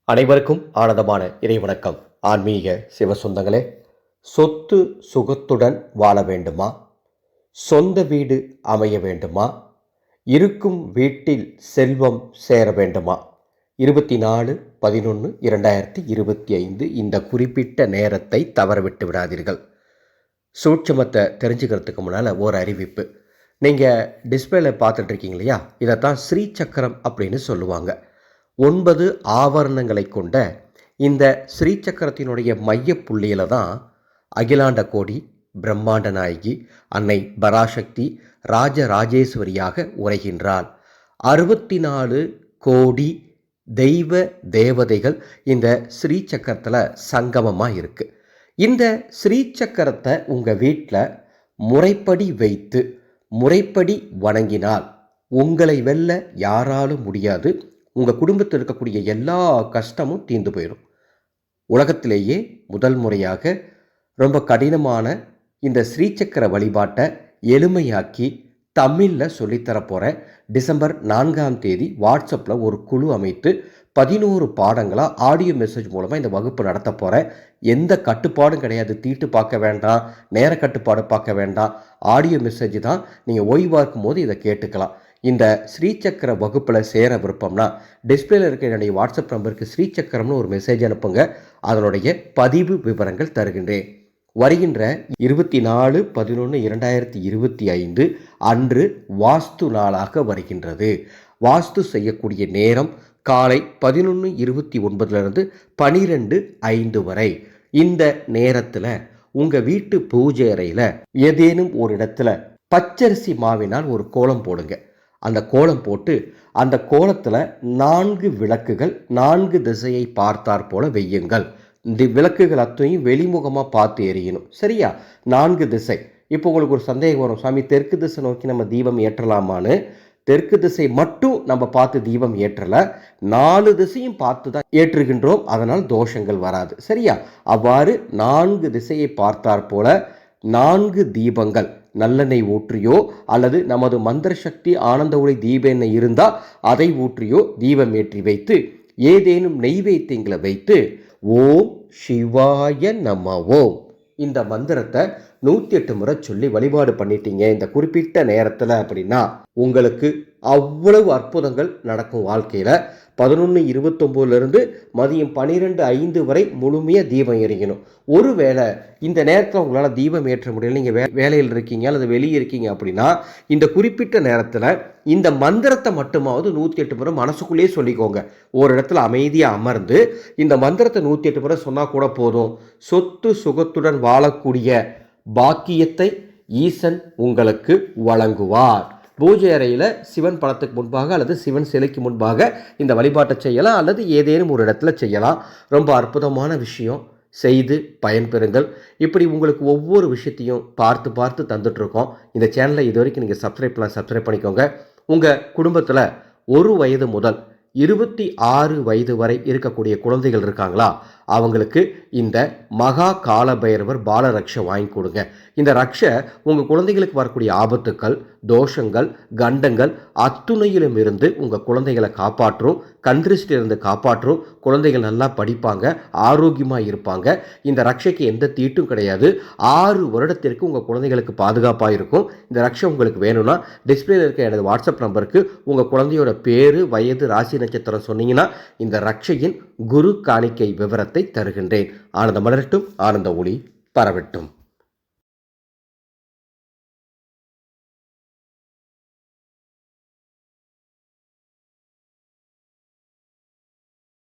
அனைவருக்கும் ஆனந்தமான இறைவணக்கம். ஆன்மீக சிவசொந்தங்களே, சொத்து சுகத்துடன் வாழ வேண்டுமா? சொந்த வீடு அமைய வேண்டுமா? இருக்கும் வீட்டில் செல்வம் சேர வேண்டுமா? 24/11/2025 இந்த குறிப்பிட்ட நேரத்தை தவறவிட்டு விடாதீர்கள். சூட்சமத்தை தெரிஞ்சுக்கிறதுக்கு முன்னால் ஒரு அறிவிப்பு. நீங்கள் டிஸ்பிளேல பார்த்துட்ருக்கீங்க இல்லையா, இதைத்தான் ஸ்ரீசக்கரம் அப்படின்னு சொல்லுவாங்க. 9 ஆவரணங்களை கொண்ட இந்த ஸ்ரீசக்கரத்தினுடைய மையப்புள்ளியில் தான் அகிலாண்ட கோடி பிரம்மாண்ட நாயகி அன்னை பராசக்தி ராஜராஜேஸ்வரியாக உரைகின்றாள். 64 கோடி தெய்வ தேவதைகள் இந்த ஸ்ரீசக்கரத்தில் சங்கமமாக இருக்குது. இந்த ஸ்ரீசக்கரத்தை உங்கள் வீட்டில் முறைப்படி வைத்து முறைப்படி வணங்கினால் உங்களை வெல்ல யாராலும் முடியாது. உங்கள் குடும்பத்தில் இருக்கக்கூடிய எல்லா கஷ்டமும் தீர்ந்து போயிடும். உலகத்திலேயே முதல் முறையாக ரொம்ப கடினமான இந்த ஸ்ரீசக்கர வழிபாட்டை எளிமையாக்கி தமிழில் சொல்லித்தரப்போகிறேன். டிசம்பர் 4ஆம் தேதி வாட்ஸ்அப்பில் ஒரு குழு அமைத்து 11 பாடங்களாக ஆடியோ மெசேஜ் மூலமாக இந்த வகுப்பு நடத்த போகிறேன். எந்த கட்டுப்பாடும் கிடையாது. தீட்டு பார்க்க வேண்டாம், நேர கட்டுப்பாடு பார்க்க வேண்டாம். ஆடியோ மெசேஜ் தான். நீங்கள் ஓய்வாக இருக்கும் போது இதை கேட்டுக்கலாம். இந்த ஸ்ரீசக்கர வகுப்பில் சேர விருப்பம்னா டிஸ்பிளேல இருக்க என்னுடைய வாட்ஸ்அப் நம்பருக்கு ஸ்ரீசக்கரம்னு ஒரு மெசேஜ் அனுப்புங்க. அதனுடைய பதிவு விவரங்கள் தருகின்றேன். வருகின்ற 24/11/2025 அன்று வாஸ்து நாளாக வருகின்றது. வாஸ்து செய்யக்கூடிய நேரம் காலை 11:29 12:05 வரை. இந்த நேரத்தில் உங்கள் வீட்டு பூஜை அறையில் ஏதேனும் ஒரு இடத்துல பச்சரிசி மாவினால் ஒரு கோலம் போடுங்க. அந்த கோலம் போட்டு அந்த கோலத்தில் 4 விளக்குகள் 4 திசையை பார்த்தாற் போல வையுங்கள். இந்த விளக்குகள் அத்தனையும் வெளிமுகமாக பார்த்து எரியணும். சரியா? 4 திசை. இப்போ உங்களுக்கு ஒரு சந்தேகம் வரும், சாமி தெற்கு திசை நோக்கி நம்ம தீபம் ஏற்றலாமான்னு. தெற்கு திசை மட்டும் நம்ம பார்த்து தீபம் ஏற்றலை, 4 திசையும் பார்த்து தான் ஏற்றுகின்றோம். அதனால் தோஷங்கள் வராது. சரியா? அவ்வாறு 4 திசையை பார்த்தாற் போல 4 தீபங்கள் நல்லெண்ணெய் ஊற்றியோ அல்லது நமது மந்திர சக்தி ஆனந்த ஒளி தீப எண்ணெய் இருந்தால் அதை ஊற்றியோ தீபம் ஏற்றி வைத்து ஏதேனும் நெய்வேத்தியங்களை வைத்து ஓம் சிவாய நம ஓம் இந்த மந்திரத்தை 108 முறை சொல்லி வழிபாடு பண்ணிட்டீங்க இந்த குறிப்பிட்ட நேரத்தில் அப்படின்னா உங்களுக்கு அவ்வளவு அற்புதங்கள் நடக்கும். வாழ்க்கையில் 11:29 மதியம் 12:05 வரை முழுமையாக தீபம் எரியணும். ஒருவேளை இந்த நேரத்தில் உங்களால் தீபம் ஏற்ற முடியல, நீங்கள் வேலையில் இருக்கீங்க அல்லது வெளியே இருக்கீங்க அப்படின்னா இந்த குறிப்பிட்ட நேரத்தில் இந்த மந்திரத்தை மட்டுமாவது 108 முறை மனசுக்குள்ளேயே சொல்லிக்கோங்க. ஒரு இடத்துல அமைதியாக அமர்ந்து இந்த மந்திரத்தை 108 முறை சொன்னால் கூட போதும். சொத்து சுகத்துடன் வாழக்கூடிய பாக்கியத்தை ஈசன் உங்களுக்கு வழங்குவார். பூஜை அறையில் சிவன் படத்துக்கு முன்பாக அல்லது சிவன் சிலைக்கு முன்பாக இந்த வழிபாட்டை செய்யலாம் அல்லது ஏதேனும் ஒரு இடத்துல செய்யலாம். ரொம்ப அற்புதமான விஷயம். செய்து பயன்பெறுங்கள். இப்படி உங்களுக்கு ஒவ்வொரு விஷயத்தையும் பார்த்து பார்த்து தந்துட்டுருக்கோம். இந்த சேனலை இது வரைக்கும் நீங்கள் சப்ஸ்கிரைப் பண்ணிக்கோங்க. உங்கள் குடும்பத்தில் 1 வயது முதல் 26 வயது வரை இருக்கக்கூடிய குழந்தைகள் இருக்காங்களா, அவங்களுக்கு இந்த மகா கால பைரவர் பால ரக்ஷை வாங்கி கொடுங்க. இந்த ரக்ஷை உங்கள் குழந்தைகளுக்கு வரக்கூடிய ஆபத்துக்கள், தோஷங்கள், கண்டங்கள் அத்துணையிலும் இருந்து உங்கள் குழந்தைகளை காப்பாற்றும். கண்திருஷ்டிலிருந்து காப்பாற்றும். குழந்தைகள் நல்லா படிப்பாங்க, ஆரோக்கியமாக இருப்பாங்க. இந்த ரக்ஷைக்கு எந்த தீட்டும் கிடையாது. 6 வருடத்திற்கு உங்கள் குழந்தைகளுக்கு பாதுகாப்பாக இருக்கும். இந்த ரக்ஷை உங்களுக்கு வேணும்னா டிஸ்பிளேல இருக்க எனது வாட்ஸ்அப் நம்பருக்கு உங்கள் குழந்தையோட பேரு, வயது, ராசி நட்சத்திரம் சொன்னீங்கன்னா இந்த ரக்ஷையின் குரு காணிக்கை விவரத்தை தருகின்றேன். ஆனந்த மலரட்டும், ஆனந்த ஒளி பரவட்டும்.